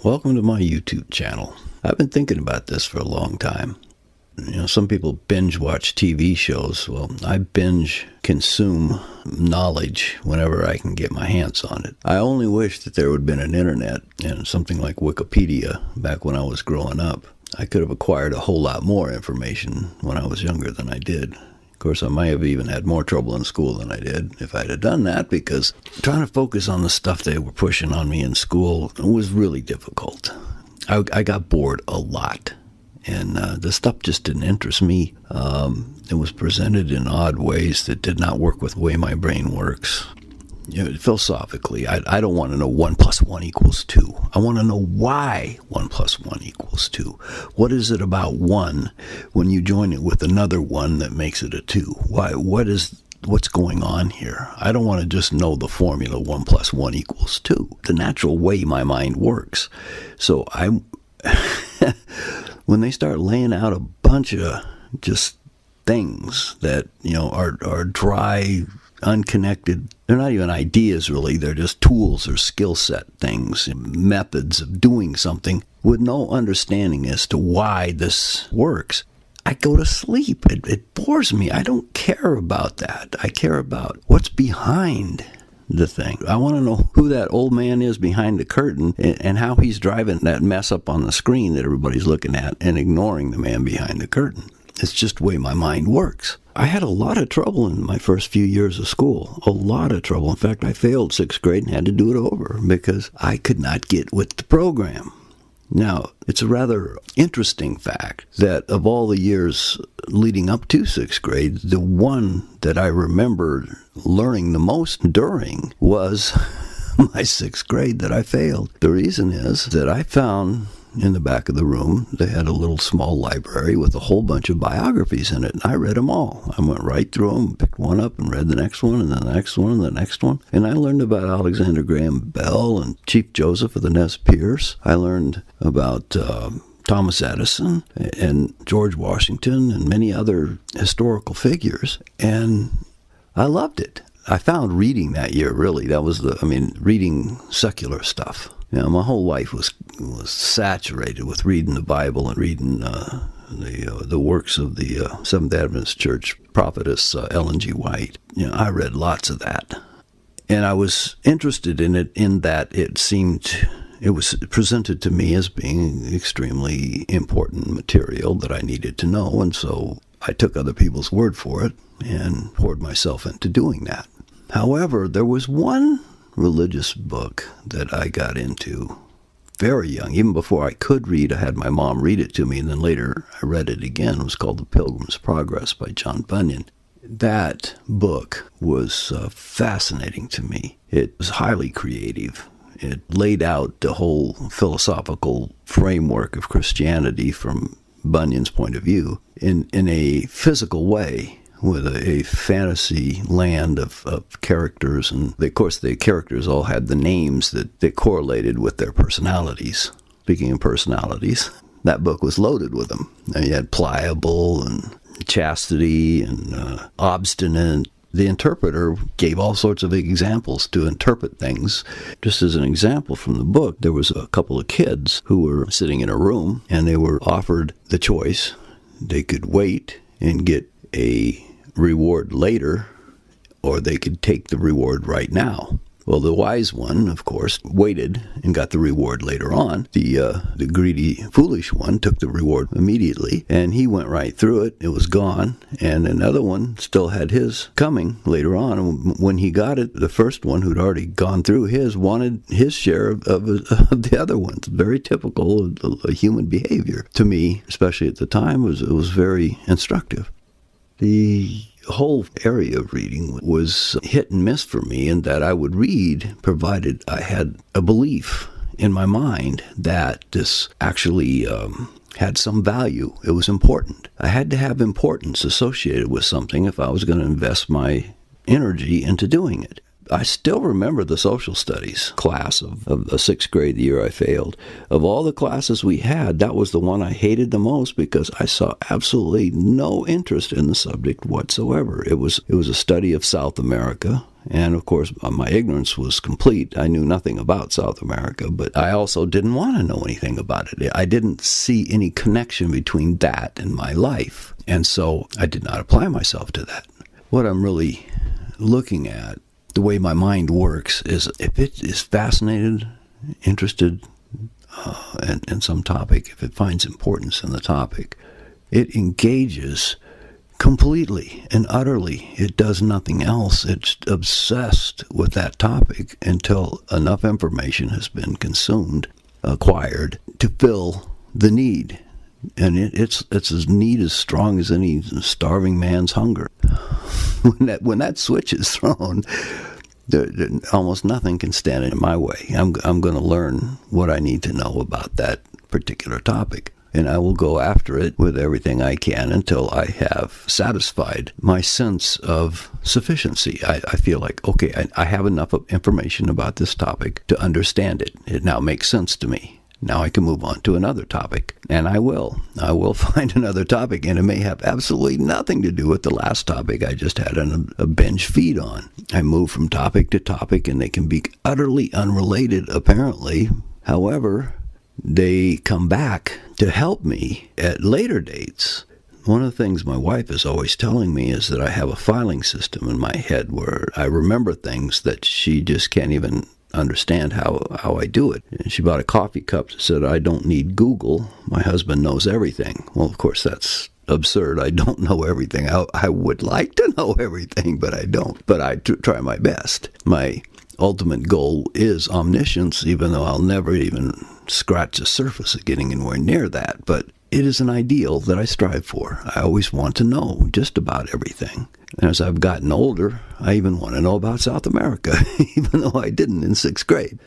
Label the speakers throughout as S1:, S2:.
S1: Welcome to my YouTube channel. I've been thinking about this for a long time. Some people binge watch TV shows. Well, I binge consume knowledge whenever I can get my hands on it. I only wish that there would have been an internet and something like Wikipedia back when I was growing up. I could have acquired a whole lot more information when I was younger than I did. Of course, I might have even had more trouble in school than I did if I'd have done that, because trying to focus on the stuff they were pushing on me in school was really difficult. I got bored a lot, and the stuff just didn't interest me. It was presented in odd ways that did not work with the way my brain works. Philosophically, I don't want to know 1 + 1 = 2. I want to know why 1 + 1 = 2. What is it about 1 when you join it with another 1 that makes it a 2? Why? What's going on here? I don't want to just know the formula 1 + 1 = 2. The natural way my mind works. So when they start laying out a bunch of just things that are dry, unconnected. They're not even ideas, really. They're just tools or skill set things, methods of doing something with no understanding as to why this works. I go to sleep. It bores me. I don't care about that. I care about what's behind the thing. I want to know who that old man is behind the curtain and how he's driving that mess up on the screen that everybody's looking at and ignoring the man behind the curtain. It's just the way my mind works. I had a lot of trouble in my first few years of school. A lot of trouble. In fact, I failed 6th grade and had to do it over because I could not get with the program. Now, it's a rather interesting fact that of all the years leading up to 6th grade, the one that I remember learning the most during was my 6th grade that I failed. The reason is that I found in the back of the room, they had a little small library with a whole bunch of biographies in it, and I read them all. I went right through them, picked one up, and read the next one, and then the next one, and the next one. And I learned about Alexander Graham Bell and Chief Joseph of the Nez Perce. I learned about Thomas Edison and George Washington and many other historical figures, and I loved it. I found reading that year, really, that was reading secular stuff. My whole life was saturated with reading the Bible and reading the works of the Seventh Adventist Church prophetess Ellen G. White. I read lots of that, and I was interested in it in that it was presented to me as being extremely important material that I needed to know, and so I took other people's word for it and poured myself into doing that. However, there was one religious book that I got into very young. Even before I could read, I had my mom read it to me, and then later I read it again. It was called The Pilgrim's Progress by John Bunyan. That book was fascinating to me. It was highly creative. It laid out the whole philosophical framework of Christianity from Bunyan's point of view in a physical way, with a fantasy land of characters. And of course, the characters all had the names that correlated with their personalities. Speaking of personalities, that book was loaded with them. You had pliable and chastity and obstinate. The interpreter gave all sorts of examples to interpret things. Just as an example from the book, there was a couple of kids who were sitting in a room, and they were offered the choice. They could wait and get a reward later, or they could take the reward right now. Well, the wise one, of course, waited and got the reward later on. The greedy, foolish one took the reward immediately, and he went right through it. It was gone, and another one still had his coming later on. And when he got it, the first one, who'd already gone through his, wanted his share of the other ones. Very typical of human behavior. To me, especially at the time, it was very instructive. The whole area of reading was hit and miss for me, in that I would read provided I had a belief in my mind that this actually had some value. It was important. I had to have importance associated with something if I was going to invest my energy into doing it. I still remember the social studies class of the 6th grade, the year I failed. Of all the classes we had, that was the one I hated the most because I saw absolutely no interest in the subject whatsoever. It was a study of South America And of course, my ignorance was complete. I knew nothing about South America, but I also didn't want to know anything about it. I didn't see any connection between that and my life. And so I did not apply myself to that. What I'm really looking at, the way my mind works, is if it is fascinated, interested in some topic, if it finds importance in the topic, it engages completely and utterly. It does nothing else. It's obsessed with that topic until enough information has been consumed, acquired, to fill the need. And it's a need as strong as any starving man's hunger. When that switch is thrown, almost nothing can stand in my way. I'm going to learn what I need to know about that particular topic. And I will go after it with everything I can until I have satisfied my sense of sufficiency. I feel like, okay, I have enough of information about this topic to understand it. It now makes sense to me. Now I can move on to another topic. And I will. I will find another topic, and it may have absolutely nothing to do with the last topic I just had a binge feed on. I move from topic to topic, and they can be utterly unrelated, apparently. However, they come back to help me at later dates. One of the things my wife is always telling me is that I have a filing system in my head where I remember things that she just can't even understand how I do it. And she bought a coffee cup that said, "I don't need Google. My husband knows everything." Well, of course, that's absurd. I don't know everything. I would like to know everything, but I don't. But I try my best. My ultimate goal is omniscience, even though I'll never even scratch the surface of getting anywhere near that. But it is an ideal that I strive for. I always want to know just about everything. And as I've gotten older, I even want to know about South America, even though I didn't in 6th grade.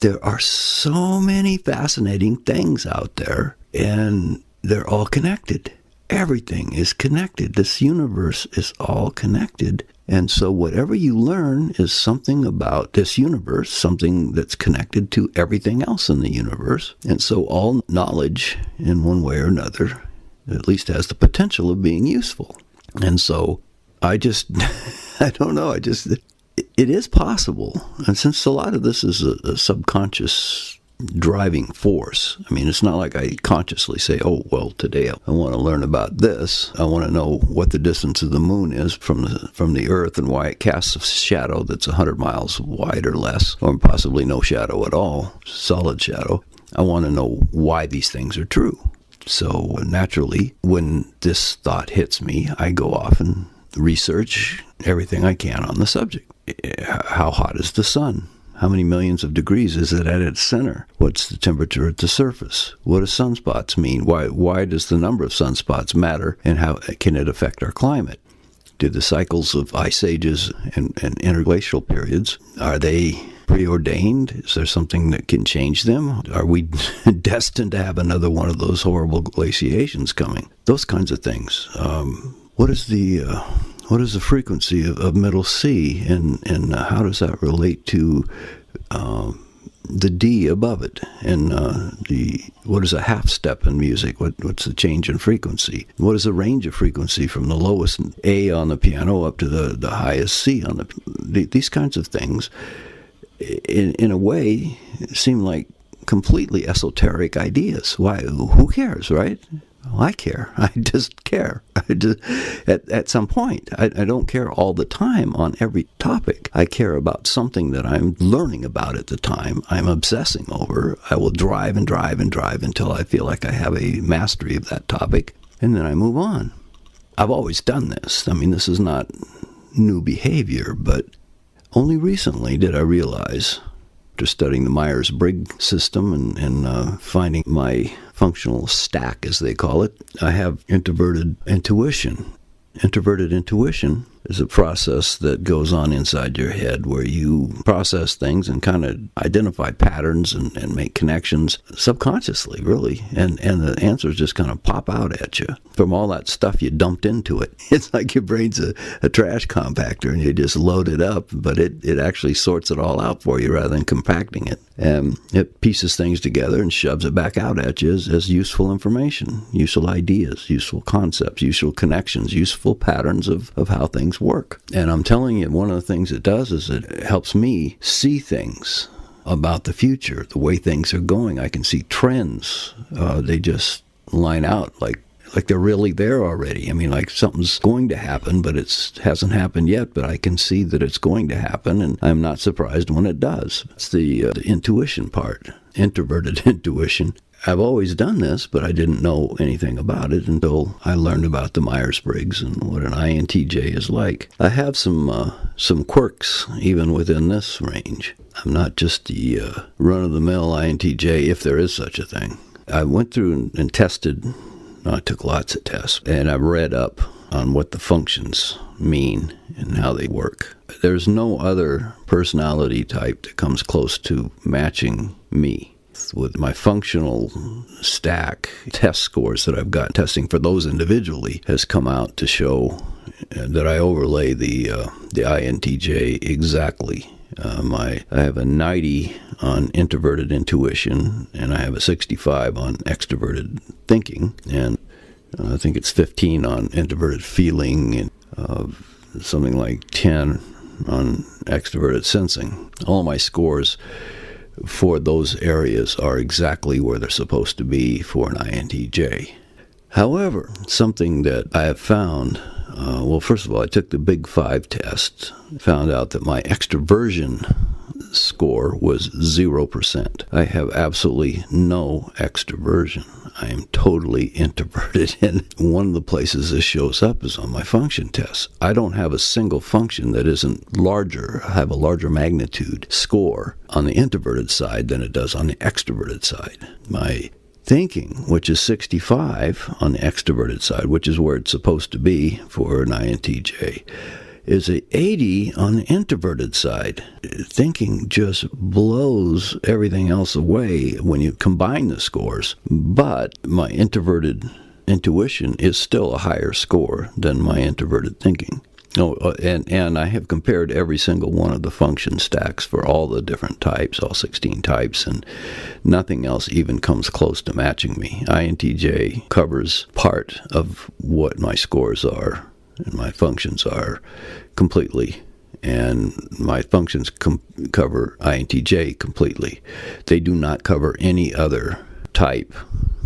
S1: There are so many fascinating things out there, and they're all connected. Everything is connected. This universe is all connected. And so whatever you learn is something about this universe, something that's connected to everything else in the universe. And so all knowledge, in one way or another, at least has the potential of being useful. And so I don't know, it is possible. And since a lot of this is a subconscious driving force, I mean, it's not like I consciously say, oh, well, today I want to learn about this. I want to know what the distance of the moon is from the Earth and why it casts a shadow that's 100 miles wide or less, or possibly no shadow at all, solid shadow. I want to know why these things are true. So naturally, when this thought hits me, I go off and research everything I can on the subject. How hot is the sun? How many millions of degrees is it at its center? What's the temperature at the surface? What do sunspots mean? Why does the number of sunspots matter, and how can it affect our climate? Do the cycles of ice ages and interglacial periods, are they preordained? Is there something that can change them? Are we destined to have another one of those horrible glaciations coming? Those kinds of things. What is the frequency of middle C, and how does that relate to the D above it? And what is a half step in music? What's the change in frequency? What is the range of frequency from the lowest A on the piano up to the highest C on these kinds of things? In a way, seem like completely esoteric ideas. Why? Who cares, right? Well, I care. I just care. At some point. I don't care all the time on every topic. I care about something that I'm learning about at the time. I'm obsessing over. I will drive and drive and drive until I feel like I have a mastery of that topic, and then I move on. I've always done this. I mean, this is not new behavior, but only recently did I realize, after studying the Myers-Briggs system and finding my functional stack, as they call it, I have introverted intuition. Introverted intuition is a process that goes on inside your head where you process things and kind of identify patterns and make connections subconsciously, really. And the answers just kind of pop out at you from all that stuff you dumped into it. It's like your brain's a trash compactor and you just load it up, but it actually sorts it all out for you rather than compacting it. And it pieces things together and shoves it back out at you as useful information, useful ideas, useful concepts, useful connections, useful patterns of how things things work. And I'm telling you, one of the things it does is it helps me see things about the future, the way things are going. I can see trends. They just line out like they're really there already. I mean, like something's going to happen, but it hasn't happened yet, but I can see that it's going to happen, and I'm not surprised when it does. It's the intuition part, introverted intuition. I've always done this, but I didn't know anything about it until I learned about the Myers-Briggs and what an INTJ is like. I have some quirks even within this range. I'm not just the run-of-the-mill INTJ, if there is such a thing. I went through and tested. I took lots of tests, and I've read up on what the functions mean and how they work. There's no other personality type that comes close to matching me. With my functional stack, test scores that I've got testing for those individually has come out to show that I overlay the INTJ exactly. I have a 90 on introverted intuition, and I have a 65 on extroverted thinking, and I think it's 15 on introverted feeling, and something like 10 on extroverted sensing. All my scores for those areas are exactly where they're supposed to be for an INTJ. However, something that I have found, well, first of all, I took the Big 5 test, found out that my extroversion score was 0%. I have absolutely no extroversion. I am totally introverted, and one of the places this shows up is on my function tests. I don't have a single function that isn't larger, have a larger magnitude score on the introverted side than it does on the extroverted side. My thinking, which is 65 on the extroverted side, which is where it's supposed to be for an INTJ, is a 80 on the introverted side. Thinking just blows everything else away when you combine the scores. But my introverted intuition is still a higher score than my introverted thinking. Oh, and I have compared every single one of the function stacks for all the different types, all 16 types, and nothing else even comes close to matching me. INTJ covers part of what my scores are and my functions are completely, and my functions cover INTJ completely. They do not cover any other type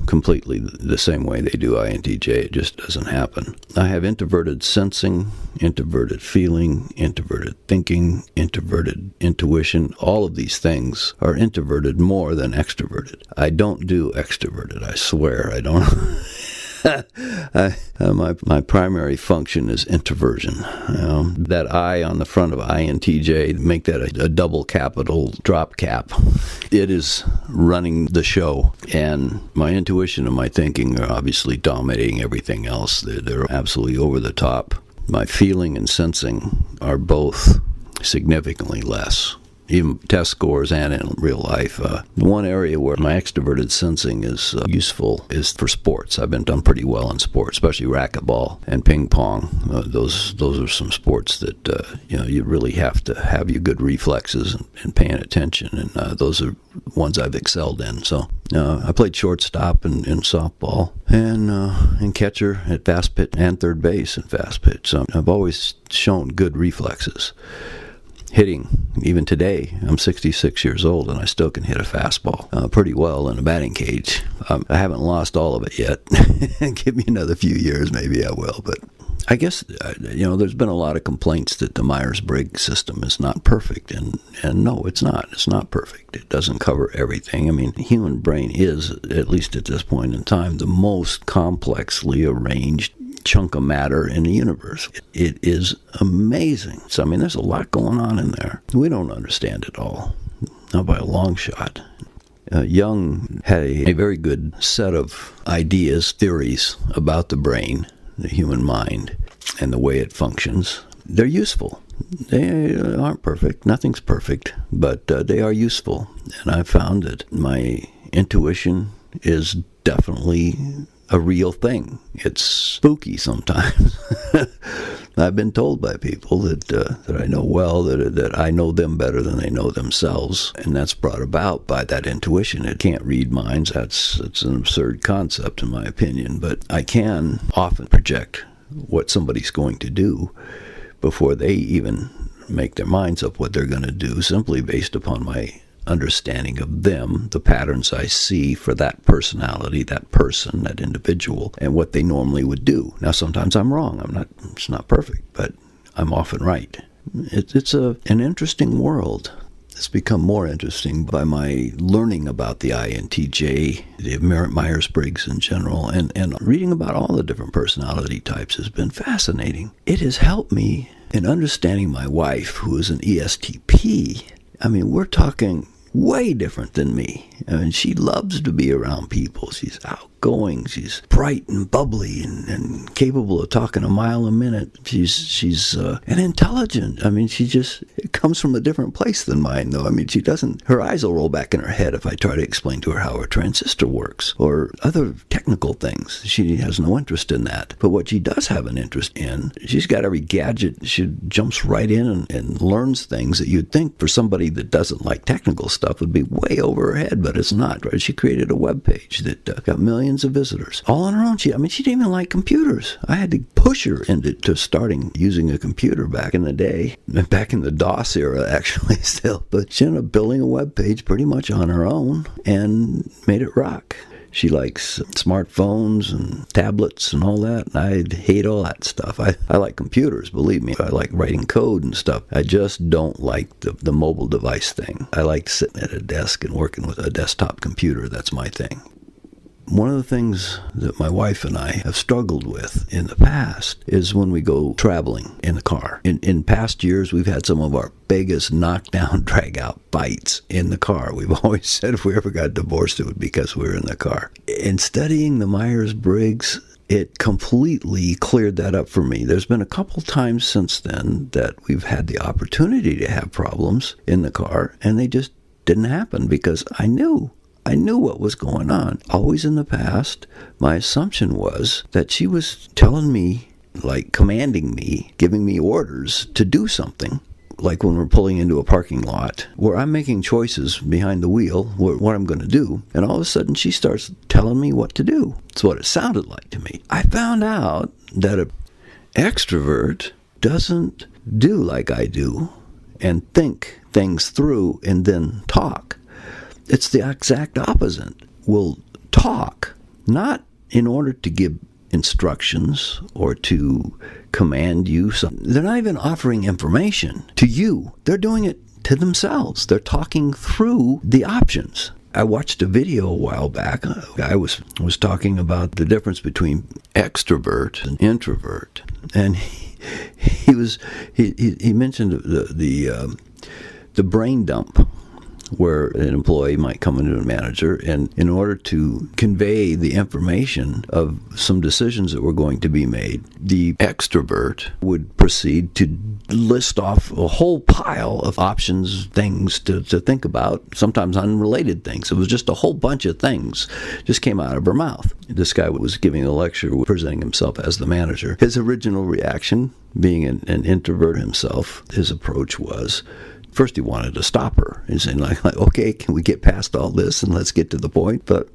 S1: completely the same way they do INTJ. It just doesn't happen. I have introverted sensing, introverted feeling, introverted thinking, introverted intuition. All of these things are introverted more than extroverted. I don't do extroverted, I swear. I don't. My primary function is introversion. That I on the front of INTJ, make that a double capital drop cap. It is running the show, and my intuition and my thinking are obviously dominating everything else. They're absolutely over the top. My feeling and sensing are both significantly less. Even test scores and in real life. The one area where my extroverted sensing is useful is for sports. I've been done pretty well in sports, especially racquetball and ping pong. Those are some sports that you really have to have your good reflexes and paying attention, and those are ones I've excelled in. So I played shortstop in softball and catcher at fast pitch and third base at fast pitch. So I've always shown good reflexes. Hitting, even today, I'm 66 years old and I still can hit a fastball pretty well in a batting cage. I haven't lost all of it yet. Give me another few years, maybe I will. But I guess, there's been a lot of complaints that the Myers-Briggs system is not perfect. And no, it's not. It's not perfect. It doesn't cover everything. I mean, the human brain is, at least at this point in time, the most complexly arranged chunk of matter in the universe. It is amazing. So, there's a lot going on in there. We don't understand it all, not by a long shot. Jung had a very good set of ideas, theories about the brain, the human mind, and the way it functions. They're useful. They aren't perfect. Nothing's perfect, but they are useful. And I found that my intuition is definitely a real thing. It's spooky sometimes. I've been told by people that I know well that I know them better than they know themselves, and that's brought about by that intuition. It can't read minds. It's an absurd concept in my opinion, but I can often project what somebody's going to do before they even make their minds up what they're going to do, simply based upon my understanding of them, the patterns I see for that personality, that person, that individual, and what they normally would do. Now, sometimes I'm wrong. It's not perfect, but I'm often right. It's an interesting world. It's become more interesting by my learning about the INTJ, the Myers-Briggs in general, and reading about all the different personality types has been fascinating. It has helped me in understanding my wife, who is an ESTP. I mean, we're talking way different than me. I mean, she loves to be around people. She's outgoing. She's bright and bubbly and capable of talking a mile a minute. She's and intelligent. I mean, it comes from a different place than mine, though. I mean, her eyes will roll back in her head if I try to explain to her how a transistor works or other technical things. She has no interest in that. But what she does have an interest in, she's got every gadget. She jumps right in and learns things that you'd think for somebody that doesn't like technical stuff would be way over her head, but it's not. Right? She created a web page that got millions of visitors, all on her own. She didn't even like computers. I had to push her into starting using a computer back in the day, back in the DOS era, actually, still. But she ended up building a web page pretty much on her own and made it rock. She likes smartphones and tablets and all that. I hate all that stuff. I like computers, believe me. I like writing code and stuff. I just don't like the mobile device thing. I like sitting at a desk and working with a desktop computer. That's my thing. One of the things that my wife and I have struggled with in the past is when we go traveling in the car. In past years, we've had some of our biggest knockdown, drag-out fights in the car. We've always said if we ever got divorced, it would be because we were in the car. In studying the Myers-Briggs, it completely cleared that up for me. There's been a couple times since then that we've had the opportunity to have problems in the car, and they just didn't happen because I knew what was going on. Always in the past, my assumption was that she was telling me, like commanding me, giving me orders to do something. Like when we're pulling into a parking lot where I'm making choices behind the wheel, what I'm going to do, and all of a sudden she starts telling me what to do. That's what it sounded like to me. I found out that an extrovert doesn't do like I do and think things through and then talk. It's the exact opposite. We'll talk, not in order to give instructions or to command you something. They're not even offering information to you. They're doing it to themselves. They're talking through the options. I watched a video a while back. A guy was talking about the difference between extrovert and introvert, and he mentioned the brain dump, where an employee might come into a manager, and in order to convey the information of some decisions that were going to be made, the extrovert would proceed to list off a whole pile of options, things to think about, sometimes unrelated things. It was just a whole bunch of things just came out of her mouth. This guy was giving a lecture, presenting himself as the manager. His original reaction, being an introvert himself, his approach was, first, he wanted to stop her and saying, like, okay, can we get past all this and let's get to the point? But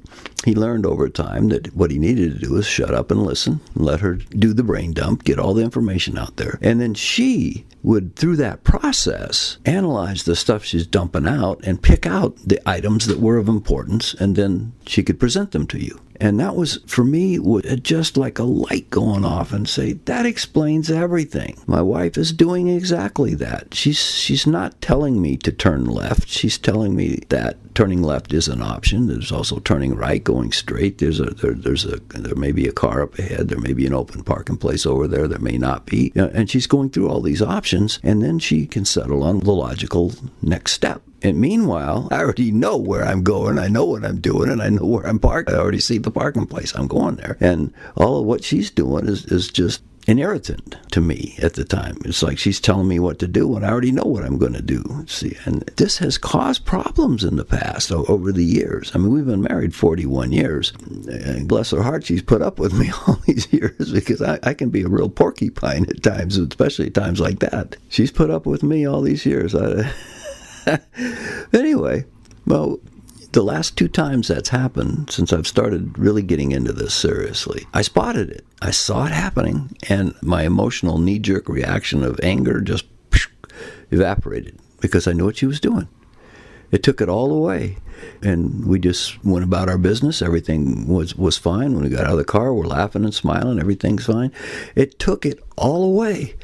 S1: he learned over time that what he needed to do is shut up and listen, and let her do the brain dump, get all the information out there. And then she would, through that process, analyze the stuff she's dumping out and pick out the items that were of importance, and then she could present them to you. And that was, for me, just like a light going off and say, that explains everything. My wife is doing exactly that. She's not telling me to turn left. She's telling me that turning left is an option. There's also turning right, going straight. There may be a car up ahead. There may be an open parking place over there. There may not be. And she's going through all these options, and then she can settle on the logical next step. And meanwhile, I already know where I'm going. I know what I'm doing, and I know where I'm parked. I already see the parking place. I'm going there. And all of what she's doing is just an irritant to me at the time. It's like she's telling me what to do, and I already know what I'm going to do. See, and this has caused problems in the past, over the years. I mean, we've been married 41 years. And bless her heart, she's put up with me all these years, because I can be a real porcupine at times, especially at times like that. She's put up with me all these years. Anyway, well, the last 2 times that's happened since I've started really getting into this seriously, I spotted it. I saw it happening, and my emotional knee-jerk reaction of anger just evaporated because I knew what she was doing. It took it all away, and we just went about our business. Everything was fine. When we got out of the car, we're laughing and smiling. Everything's fine. It took it all away,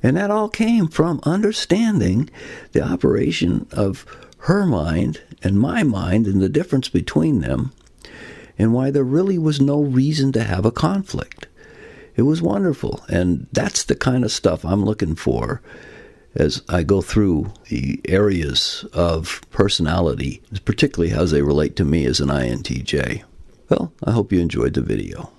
S1: and that all came from understanding the operation of her mind and my mind and the difference between them, and why there really was no reason to have a conflict. It was wonderful, and that's the kind of stuff I'm looking for as I go through the areas of personality, particularly as they relate to me as an INTJ. Well, I hope you enjoyed the video.